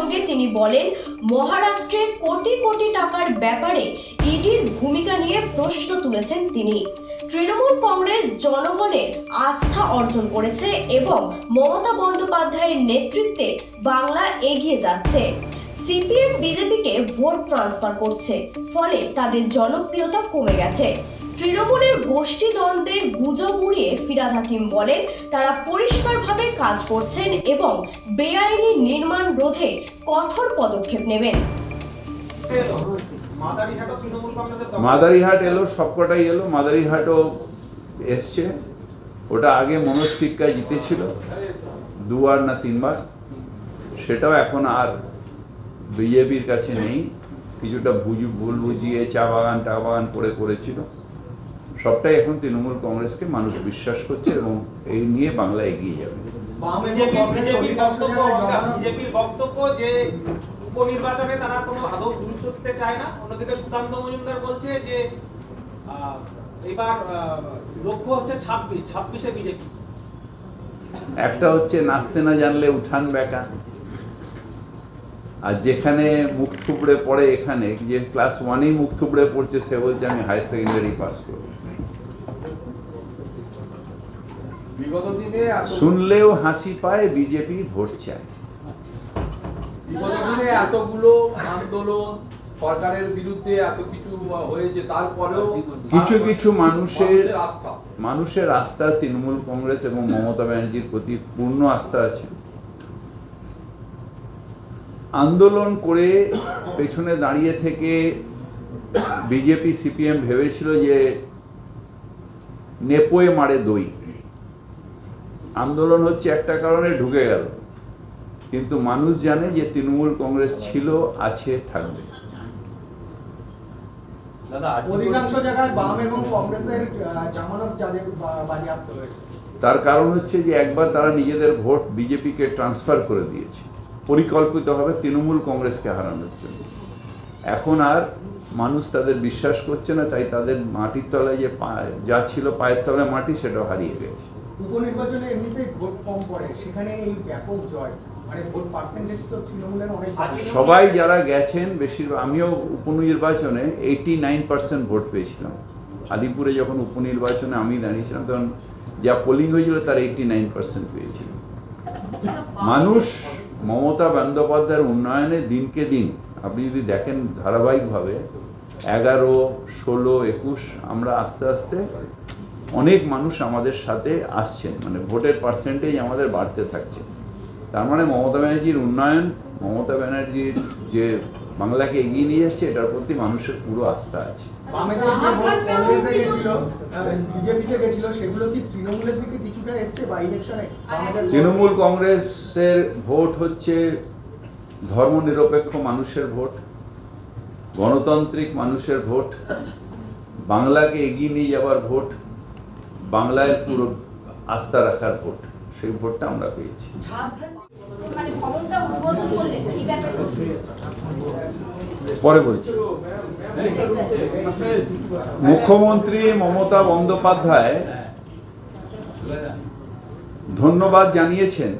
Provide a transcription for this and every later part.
সঙ্গে তিনি বলেন, মহারাষ্ট্রে কোটি কোটি টাকার ব্যাপারে ইডির ভূমিকা নিয়ে প্রশ্ন তুলেছেন তিনি। তৃণমূল কংগ্রেস জনগণের আস্থা অর্জন করেছে এবং মমতা বন্দ্যোপাধ্যায়ের নেতৃত্বে বাংলা এগিয়ে যাচ্ছে। সিপিএম বিজেপিকে ভোট ট্রান্সফার করছে, ফলে তাদের জনপ্রিয়তা কমে গেছে। তৃণমূলের গোষ্ঠী দ্বন্দ্বের গুজব উড়িয়ে ফিরহাদ হাকিম বলেন, তারা পরিষ্কারভাবে কাজ করছেন এবং বেআইনি নির্মাণ রোধে কঠোর পদক্ষেপ নেবেন। মাদারিহাট এলো, সবকটাই এলো। মাদারিহাটও এসছে। ওটা আগে মনোজ টিক্কা জিতেছিল 2 বার না 3 বার, সেটাও এখন আর বিজেপির কাছে নেই। কিছুটা ভুল বুঝিয়ে চা বাগান করে করেছিল, সবটাই এখন তৃণমূল কংগ্রেসকে মানুষ বিশ্বাস করছে এবং এই নিয়ে বাংলা এগিয়ে যাবে। বিজেপির বক্তব্য যে উপনির্বাচনে তারা কোনো আদৌ গুরুত্ব দিতে চায় না। অন্যদিকে সুকান্ত মজুমদার বলছে যে এবার লক্ষ্য হচ্ছে 26-এ বিজেপি। একটা হচ্ছে নাচতে না জানলে উঠান বেকা, আর যেখানে মুখ থুবড়ে পড়ে, এখানে যে ক্লাস 1এই মুখ থুবড়ে পড়ছে সে বলছে আমি হায়ার সেকেন্ডারি পাস করব। বিগত দিনে শুনলেও হাসি পায়, বিজেপি ভোট চায়। বিগত দিনে এতগুলো আন্দোলন, সরকারের বিরুদ্ধে এত কিছু হয়েছে, তারপরেও কিছু মানুষের আস্থা তৃণমূল কংগ্রেস এবং মমতা ব্যানার্জির প্রতি পূর্ণ আস্থা আছে। আন্দোলন করে পেছনে দাঁড়িয়ে থেকে বিজেপি সিপিএম ভেবেছিল যে নেপোয়ে মারে দই, আন্দোলন হচ্ছে একটা কারণে ঢুকে গেল, কিন্তু মানুষ জানে যে তৃণমূল কংগ্রেস ছিল, আছে, থাকবে। অধিকাংশ জায়গায় বাম এবং কংগ্রেসের জামানত বাজেয়াপ্ত হয়েছে। তার কারণ হচ্ছে যে একবার তারা নিজেদের ভোট বিজেপিকে ট্রান্সফার করে দিয়েছে পরিকল্পিতভাবে তৃণমূল কংগ্রেসকে হারানোর জন্য। এখন আর মানুষ তাদের বিশ্বাস করছে না, তাই তাদের মাটির তলায় যে যা ছিল পায়ের তলায় মাটি, সেটাও হারিয়ে গেছে। উপনির্বাচনে এমনিতেই ভোট কম পড়ে, সেখানে এই ব্যাপক জয়, মানে ভোট পার্সেন্টেজ তো তৃণমূলের অনেক। সবাই যারা গেছেন, বেশিরভাগ, আমিও উপনির্বাচনে 89% ভোট পেয়েছিলাম। আলিপুরে যখন উপনির্বাচনে আমি দাঁড়িয়েছিলাম, তখন যা পোলিং হয়েছিল তার 89% পেয়েছিল। মানুষ মমতা বন্দ্যোপাধ্যায়ের উন্নয়নে দিনকে দিন, আপনি যদি দেখেন ধারাবাহিকভাবে 11, 16, 21, আমরা আস্তে আস্তে অনেক মানুষ আমাদের সাথে আসছেন, মানে ভোটের পার্সেন্টেজ আমাদের বাড়তে থাকছে। তার মানে মমতা ব্যানার্জির উন্নয়ন, মমতা ব্যানার্জির যে বাংলাকে এগিয়ে নিয়ে যাচ্ছে, এটার প্রতি মানুষের পুরো আস্থা আছে। বামেদের যে ভোট কংগ্রেসে গেছিল, বিজেপিতে গেছিল, সেগুলো কি তৃণমূলের দিকে কিছুটা এসছে বা ইলেকশনে? তৃণমূল কংগ্রেসের ভোট হচ্ছে ধর্মনিরপেক্ষ মানুষের ভোট, গণতান্ত্রিক মানুষের ভোট, বাংলাকে এগিয়ে নিয়ে যাওয়ার ভোট, বাংলায় পুরো আস্থা রাখার ভোট। সেই ভোটটা আমরা পেয়েছি। পরে বলছি। মুখ্যমন্ত্রী মমতা বন্দ্যোপাধ্যায় ধন্যবাদ জানিয়েছেন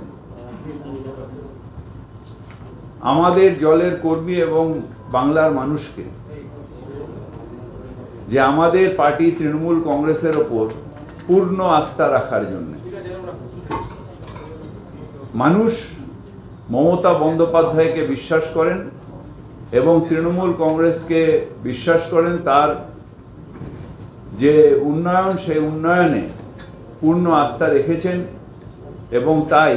আমাদের জলের কর্মী এবং বাংলার মানুষকে, যে আমাদের পার্টি তৃণমূল কংগ্রেসের ওপর পূর্ণ আস্থা রাখার জন্য। মানুষ মমতা বন্দ্যোপাধ্যায়কে বিশ্বাস করেন এবং তৃণমূল কংগ্রেসকে বিশ্বাস করেন। তার যে উন্নয়ন, সেই উন্নয়নে পূর্ণ আস্থা রেখেছেন এবং তাই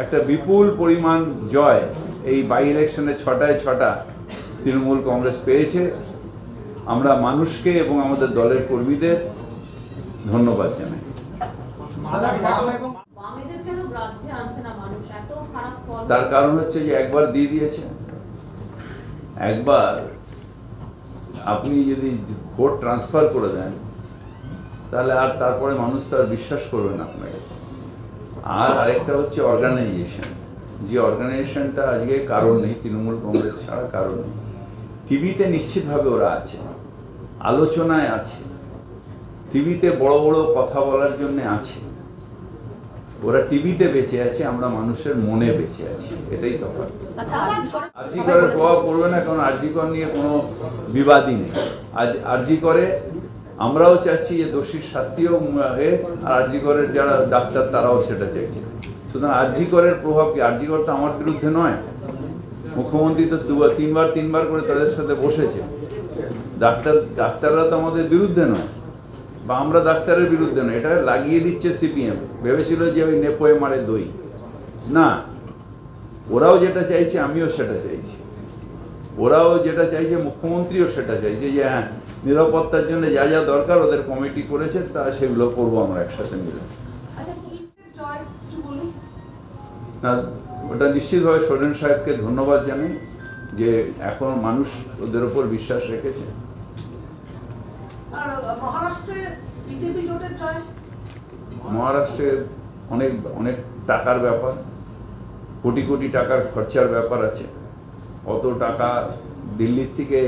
একটা বিপুল পরিমাণ জয় এই বাই ইলেকশনে 6টায় 6টা তৃণমূল কংগ্রেস পেয়েছে। আমরা মানুষকে এবং আমাদের দলের কর্মীদের ধন্যবাদ জানাই। তার কারণ হচ্ছে যে একবার দিয়ে দিয়েছে, একবার আপনি যদি ভোট ট্রান্সফার করে দেন, তাহলে আর তারপরে মানুষ তার বিশ্বাস করবে না আপনাকে। আর আরেকটা হচ্ছে অর্গানাইজেশন, যে অর্গানাইজেশনটা আজকে কারণ নেই, তৃণমূল কংগ্রেস ছাড়া কারণ নেই। টিভিতে নিশ্চিতভাবে ওরা আছে, আলোচনায় আছে, টিভিতে বড় বড় কথা বলার জন্য আছে, ওরা টিভিতে বেঁচে আছে, আমরা মানুষের মনে বেঁচে আছি, এটাই তফাৎ। আরজি করের প্রভাব পড়বে না, কারণ আরজি কর নিয়ে কোনো বিবাদই নেই। আজ আরজি করে আমরাও চাচ্ছি যে দোষীর শাস্তিও আর আরজি করের যারা ডাক্তার তারাও সেটা চাইছে। সুতরাং আরজি করের প্রভাব কি? আরজি কর তো আমার বিরুদ্ধে নয়, মুখ্যমন্ত্রী তো তিনবার করে তাদের সাথে বসেছে। ডাক্তাররা তো আমাদের বিরুদ্ধে নয়, বা আমরা ডাক্তারের বিরুদ্ধে নয়। এটা লাগিয়ে দিচ্ছে সিপিএম, ভেবেছিল যে ওই নেপোয়ে মারে দই না। ওরাও যেটা চাইছে আমিও সেটা চাইছি, ওরাও যেটা চাইছে মুখ্যমন্ত্রীও সেটা চাইছে যে হ্যাঁ, নিরাপত্তার জন্য যা যা দরকার ওদের কমিটি করেছে, তা সেগুলো করবো আমরা একসাথে মিলে। না, ওটা নিশ্চিতভাবে সোরেন সাহেবকে ধন্যবাদ জানাই যে এখন মানুষ ওদের ওপর বিশ্বাস রেখেছে। মহারাষ্ট্রে অনেক অনেক টাকার ব্যাপার, কোটি কোটি টাকার খরচার ব্যাপার আছে। অত টাকা দিল্লির থেকে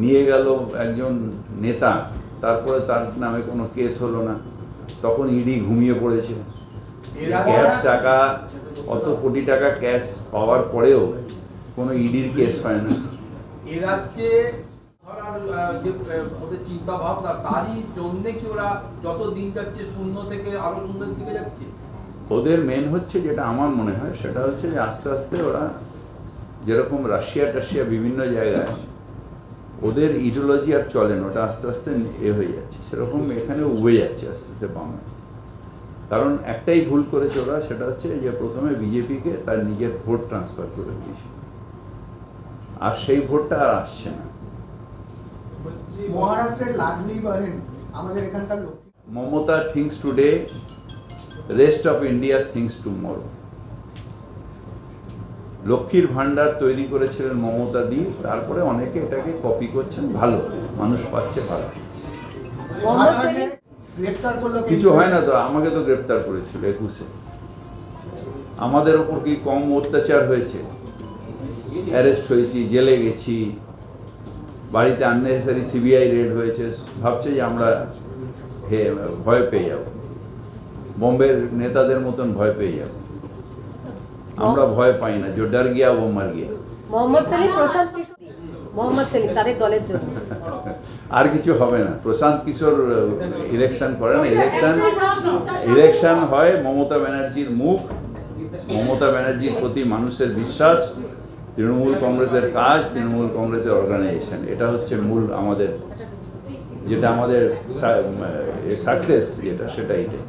নিয়ে গেল একজন নেতা, তারপরে তার নামে কোনো কেস হলো না, তখন ইডি ঘুমিয়ে পড়েছে। ক্যাশ টাকা, অত কোটি টাকা ক্যাশ পাওয়ার পরেও কোনো ইডির কেস হয় না। এ রাজ্যে যে ওদের চিন্তা ভাবনা, তারই জন্যে কি ওরা যত দিন যাচ্ছে শূন্য থেকে আরো শূন্যের দিকে যাচ্ছে? ওদের মেন হচ্ছে, যেটা আমার মনে হয় সেটা হচ্ছে যে আস্তে আস্তে ওরা যেরকম রাশিয়া বিভিন্ন জায়গায় ওদের ইডিওলজি আর চলে না, ওটা আস্তে আস্তে হয়ে যাচ্ছে, সেরকম এখানে উবে যাচ্ছে আস্তে আস্তে বামে। কারণ একটাই ভুল করেছে ওরা, সেটা হচ্ছে যে প্রথমে বিজেপিকে তার নিজের ভোট ট্রান্সফার করে দিয়েছে, আর সেই ভোটটা আর আসছে না। মহারাষ্ট্রের লাডলি বহেন আমাদের এখানকার লোক। Mamata things today, rest of India things tomorrow. লক্ষ্মীর ভান্ডার তৈরি করেছিলেন মমতা দি, তারপরে অনেকে এটাকে কপি করছেন, ভালো মানুষ পাচ্ছে, ভালো। গ্রেফতার করলো কিছু হয় না তো, আমাকে তো গ্রেপ্তার করেছিল 21-এ। আমাদের ওপর কি কম অত্যাচার হয়েছে? অ্যারেস্ট হয়েছি, জেলে গেছি, বাড়িতে আননেসেসারি সিবিআই রেড হয়েছে, ভাবছে যে আমরা ভয় পেয়ে যাব, বম্বের নেতাদের মতন ভয় পেয়ে যাব। আমরা ভয় পাই না, যে ডর গিয়া ও মার গিয়া। মোহাম্মদ সেলিম, প্রশান্ত কিশোর, মোহাম্মদ সেলিম তাদের দলের জন্য আর কিছু হবে না। প্রশান্ত কিশোর ইলেকশন করে না, ইলেকশন হয় মমতা ব্যানার্জির মুখ, মমতা ব্যানার্জির প্রতি মানুষের বিশ্বাস, তৃণমূল কংগ্রেসের কাজ, তৃণমূল কংগ্রেসের অর্গানাইজেশন, এটা হচ্ছে মূল আমাদের, যেটা আমাদের সাকসেস যেটা, সেটা এটাই।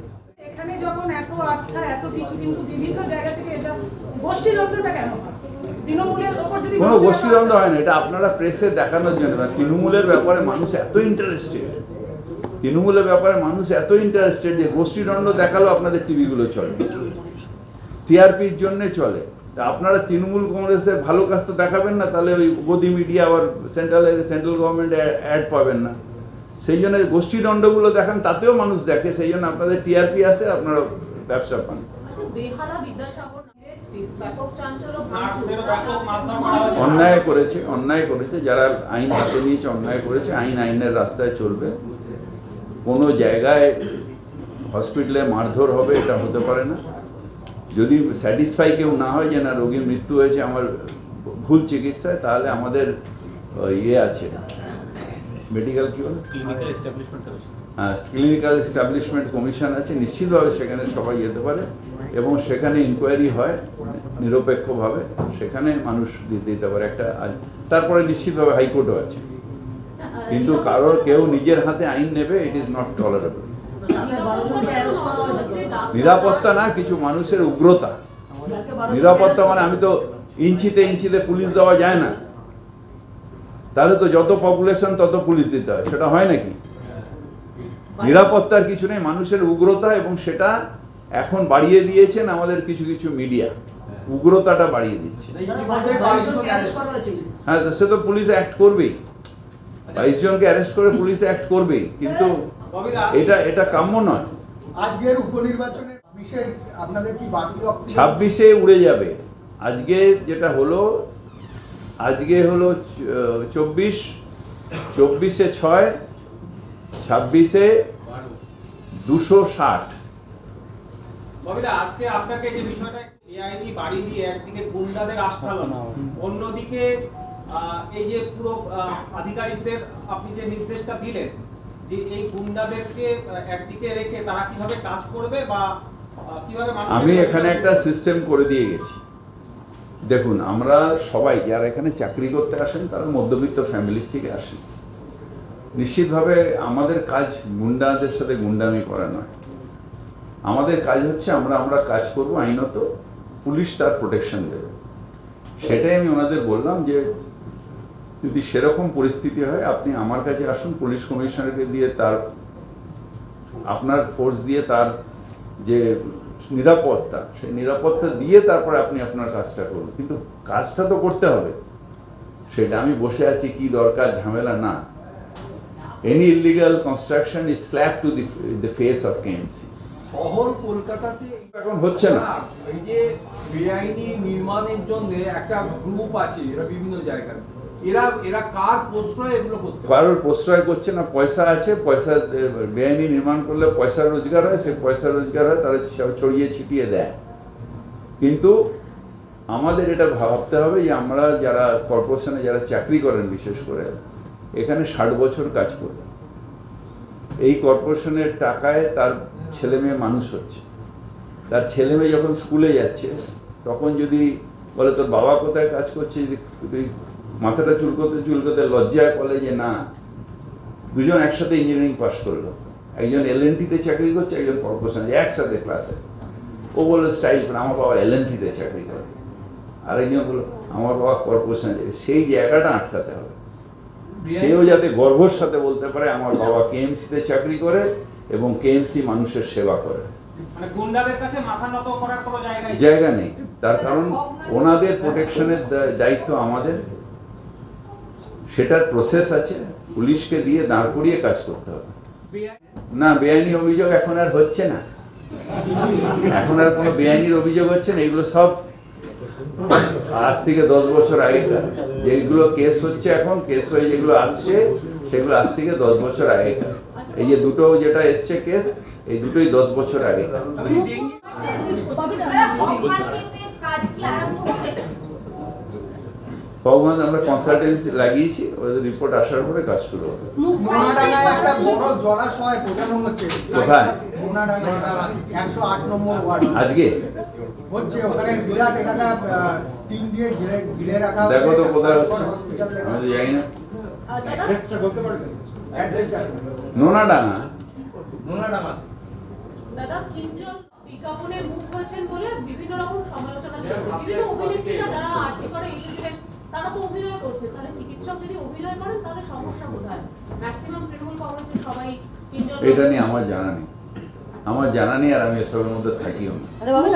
এখানে যখন এত আস্থা এত কিছু, কিন্তু বিভিন্ন জায়গা থেকে এটা গোষ্ঠীদ্বন্দ্বটা কেন? তৃণমূলের ওপর যদি কোনো গোষ্ঠীদ্বন্দ্ব হয় না, এটা আপনারা প্রেসে দেখানোর জন্য না। তৃণমূলের ব্যাপারে মানুষ এত ইন্টারেস্টেড, তৃণমূলের ব্যাপারে মানুষ এত ইন্টারেস্টেড যে গোষ্ঠীদ্বন্দ্ব দেখালেও আপনাদের টিভিগুলো চলে, টিআরপির জন্যে চলে। তা আপনারা তৃণমূল কংগ্রেসের ভালো কাজ তো দেখাবেন না, তাহলে ওই গদি মিডিয়া আবার সেন্ট্রাল গভর্নমেন্ট অ্যাড পাবেন না। সেই জন্য গোষ্ঠীদ্বন্দ্বগুলো দেখান, তাতেও মানুষ দেখে, সেই জন্য আপনাদের টিআরপি আসে, আপনারা ব্যবসা পান। অন্যায় করেছে যারা আইন হাতে নিয়েছে, অন্যায় করেছে। আইনের রাস্তায় চলবে। কোনো জায়গায় হসপিটালে মারধর হবে, এটা হতে পারে না। যদি স্যাটিসফাই কেউ না হয় যে না রোগীর মৃত্যু হয়েছে আমার ভুল চিকিৎসায়, তাহলে আমাদের আছে মেডিকেল কি বলে, ক্লিনিক্যাল এস্টাবলিশমেন্ট কমিশন আছে, নিশ্চিতভাবে সেখানে সবাই যেতে পারে এবং সেখানে ইনকোয়ারি হয় নিরপেক্ষভাবে, সেখানে মানুষ দিতে পারে একটা। তারপরে নিশ্চিতভাবে হাইকোর্টও আছে, কিন্তু কেউ নিজের হাতে আইন নেবে, ইট ইজ নট টলারেবল। নিরাপত্তা না, কিছু মানুষের উগ্রতা। নিরাপত্তা মানে আমি তো ইঞ্চিতে পুলিশ দেওয়া যায় না, তাহলে তো যত পপুলেশন তত পুলিশ দিতে হয়, সেটা হয় নাকি? নিরাপত্তার কিছু নেই, মানুষের উগ্রতা, এবং সেটা এখন বাড়িয়ে দিয়েছেন আমাদের কিছু মিডিয়া, উগ্রতাটা বাড়িয়ে দিচ্ছে। হ্যাঁ, সে তো পুলিশ অ্যাক্ট করবেই, 22 জনকে অ্যারেস্ট করে পুলিশ অ্যাক্ট করবেই, কিন্তু এটা কাম্য নয়। আজকের উপনির্বাচনে আপনাদের কি বাড়তি 26-এ উড়ে যাবে। আজকে যেটা হলো, আজকে হলো 24-এ 6, 26-এ 260, ববিদা, আজকে আপনাকে যে বিষয়টা এআইনি বাড়ি দিয়ে একদিকে গুন্ডাদের আস্ফালন, অন্যদিকে এই যে পুরো আধিকারিকদের আপনি যে নির্দেশটা দিলেন যে এই গুন্ডাদেরকে একদিকে রেখে তারা কিভাবে কাজ করবে বা কিভাবে আমি এখানে একটা সিস্টেম করে দিয়ে গেছি। দেখুন, আমরা সবাই যারা এখানে চাকরি করতে আসেন তারা মধ্যবিত্ত ফ্যামিলির থেকে আসেন। নিশ্চিতভাবে আমাদের কাজ গুন্ডাদের সাথে গুন্ডামি করা নয়। আমাদের কাজ হচ্ছে আমরা কাজ করব আইনত, পুলিশ তার প্রোটেকশন দেবে। সেটাই আমি ওনাদের বললাম যে যদি সেরকম পরিস্থিতি হয় আপনি আমার কাছে আসুন, পুলিশ কমিশনারকে দিয়ে তার আপনার ফোর্স দিয়ে তার যে নিরাপত্তা, সেই নিরাপত্তা দিয়ে তারপরে আপনি আপনার কাজটা করুন, কিন্তু কাজটা তো করতে হবে। সেটা আমি বসে আছি কি দরকার ঝামেলা না। Any illegal construction is slap to the face of KMC. শহর কলকাতাতে এখন হচ্ছে না। এই যে বেআইনি নির্মাণের জন্য একটা গ্রুপ আছে, এরা বিভিন্ন জায়গায়, এরা কার প্রশ্রয় এগুলো করতে পারে? কারোর প্রশ্রয় করছে না। পয়সা আছে, পয়সা বেআইনি নির্মাণ করলে পয়সা রোজগার হয়, সেই পয়সা রোজগার হয় তারা ছড়িয়ে ছিটিয়ে দেয়। কিন্তু আমাদের এটা ভাবতে হবে যে আমরা যারা কর্পোরেশনে যারা চাকরি করেন, বিশেষ করে এখানে 60 বছর কাজ করে এই কর্পোরেশনের টাকায় তার ছেলে মেয়ে মানুষ হচ্ছে। তার ছেলে মেয়ে যখন স্কুলে যাচ্ছে তখন যদি বলে তোর বাবা কোথায় কাজ করছে, যদি মাথাটা চুলকোতে লজ্জায় বলে যে না, দুজন একসাথে ইঞ্জিনিয়ারিং পাস করলো, একজন এলএনটিতে চাকরি করছে, একজন কর্পোরেশনে, একসাথে ক্লাসে। ও বললো স্টাইল করে আমার বাবা এলএনটিতে চাকরি করে, আরেকজন বললো আমার বাবা কর্পোরেশনে। সেই জায়গাটা আটকাতে হবে। সেও যাতে গর্বর সাথে বলতে পারে আমার বাবা কেএমসিতে চাকরি করে এবং কেএমসি মানুষের সেবা করে। মানে গুন্ডাদের কাছে মাথা নত করার কোনো জায়গা নেই। তার কারণ ওনাদের প্রোটেকশনের দায়িত্ব আমাদের, সেটার প্রসেস আছে, পুলিশকে দিয়ে দাঁড় করিয়ে কাজ করতে হবে। না, বেআইনি অভিযোগ এখন আর হচ্ছে না, এখন আর কোনো বেআইনির অভিযোগ হচ্ছে না। এগুলো সব আজ থেকে 10 বছর আগেকার যেগুলো কেস হচ্ছে, এখন কেস হয়ে যেগুলো আসছে সেগুলো আজ থেকে 10 বছর আগেকার। এই যে দুটো যেটা এসছে কেস, এই দুটোই 10 বছর আগেকার। সবগুলো আমরা কনসালটেন্সি লাগিয়েছি, ওদের রিপোর্ট আসার পরে কাজ শুরু হবে। মোনাডাঙ্গায় একটা বড় জলাশয় বোঝানো হচ্ছে। কোথায়? মোনাডাঙ্গা 108 নম্বর ওয়ার্ড আজকে হচ্ছে, ওখানে বিরাট এলাকা টিন দিয়ে ঘিরে রাখা হচ্ছে। দেখো তো কোথায় হচ্ছে, আমি তো জানি না। অ্যাড্রেসটা বলতে পারবেন? অ্যাড্রেসটা নোনাডাঙ্গা। মোনাডাঙ্গা দাদা কিঞ্চন বিজ্ঞাপনে মুখ হয়েছেন বলে বিভিন্ন রকম সমালোচনা চলছে। বিভিন্ন অভিনেত্রীরা যারা আর্জি করে এসেছিলেন তারা তো অভিনয় করছে, তাহলে চিকিৎসক যদি অভিনয় করেন তাহলে সমস্যা কোথায়? ম্যাক্সিমাম তৃণমূল কংগ্রেসের সবাই কিঞ্চন। এটা নিয়ে আমার জানা নেই, আমার জানা নেই, আর আমি এসবের মধ্যে থাকিও না।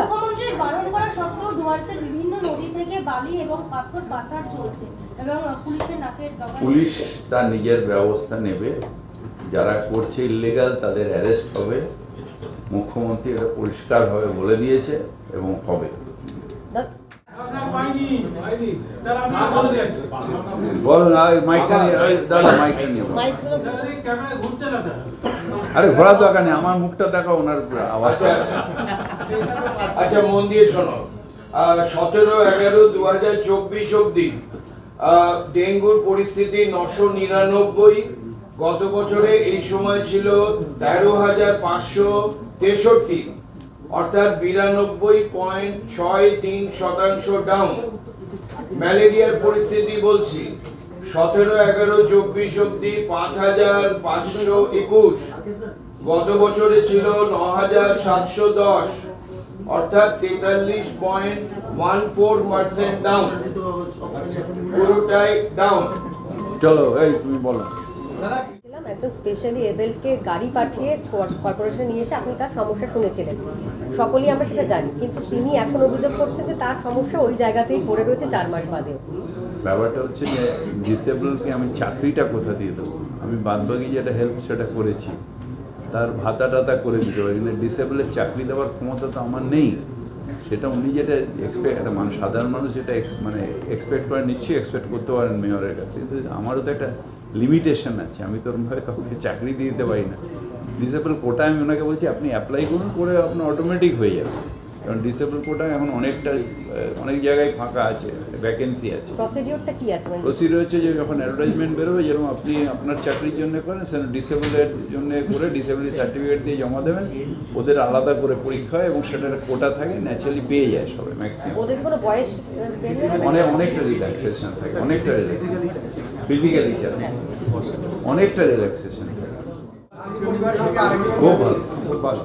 মুখ্যমন্ত্রীর বারণ করা সত্ত্বেও ডুয়ার্সের বিভিন্ন নদী থেকে বালি এবং পাথর পাচার চলছে এবং পুলিশের নাকের ডগায়। পুলিশ তার নিজের ব্যবস্থা নেবে, যারা করছে ইল্লিগাল তাদের অ্যারেস্ট হবে। মুখ্যমন্ত্রী এটা পরিষ্কারভাবে বলে দিয়েছে এবং হবে। বল না, মাইকটা নিয়ে, দাদা মাইকটা নিয়ে বল। আরে ঘোরা দরকার নেই, আমার মুখটা দেখাও, ওনার আওয়াজটা। আচ্ছা, মন দিয়ে শোনো। 17/11/2024 অবধি ডেঙ্গুর পরিস্থিতি 999। গত বছরে এই সময় ছিল 13,563, অর্থাৎ 92.63% ডাউন। ম্যালেরিয়ার পরিস্থিতি বলছি, 17/11/24 অবধি 5,521, গত বছরে ছিল 9,710, অর্থাৎ 43.14% ডাউন, পুরোটাই ডাউন। চলো, এই তুমি বলো। একদম স্পেশালি এবেলকে গাড়ি পাঠিয়ে কর্পোরেশন নিয়ে এসে আপনি তার সমস্যা শুনেছিলেন, সকলেই আমরা সেটা জানি, কিন্তু তিনি এখন অভিযোগ করছেন যে তার সমস্যা ওই জায়গাতেই পড়ে রয়েছে 4 মাস বাদেও। ব্যাপারটা হচ্ছে যে ডিসেবলকে আমি চাকরিটা কোথা দিয়ে দেবো? আমি বাদবাকি যেটা হেল্প সেটা করেছি, তার ভাতা টাতা করে দিতে পারি, কিন্তু ডিসেবলের চাকরি দেওয়ার ক্ষমতা তো আমার নেই। সেটা উনি যেটা একটা মানুষ, সাধারণ মানুষ যেটা মানে এক্সপেক্ট করেন, নিশ্চয়ই এক্সপেক্ট করতে পারেন মেয়রের কাছে, কিন্তু আমারও তো একটা লিমিটেশন আছে। আমি তো ওরকমভাবে কাউকে চাকরি দিয়ে দিতে পারি না। ডিসেবল কোটা আমি ওনাকে বলছি আপনি অ্যাপ্লাই করুন, করে আপনার অটোমেটিক হয়ে যাবে, কারণ ডিসেবল কোটা এখন অনেক জায়গায় ফাঁকা আছে, ভ্যাকেন্সি আছে। প্রসিডিওরটা কি আছে মানে? প্রসিডিওর হচ্ছে যে যখন অ্যাডভার্টাইজমেন্ট বেরোবে, যেরকম আপনি আপনার চাকরির জন্য করেন, সেরকম ডিসেবলের জন্য করে ডিসেবিলিটি সার্টিফিকেট দিয়ে জমা দেবেন, ওদের আলাদা করে পরীক্ষা হয় এবং সেটার কোটা থাকে, ন্যাচারালি পেয়ে যায় সবাই ম্যাক্সিমাম। ওদের কোনো বয়স অনেকটা রিল্যাক্সেশন থাকে, অনেকটা ফিজিক্যালি চ্যালেঞ্জ, অনেকটা রিল্যাক্সেশন থাকে। পরিবার থেকে আরেকজন খুব ভালো, খুব ভালো।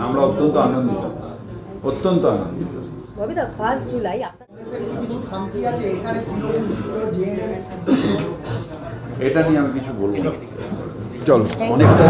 আমরা অত্যন্ত আনন্দিত, অত্যন্ত আনন্দিত। ববিদা 1 জুলাই আপনার কিছু খামতি আছে এখানে তৃণমূল জেএনএম এটা নিয়ে আমি কিছু বলবো না। চলো, অনেকটা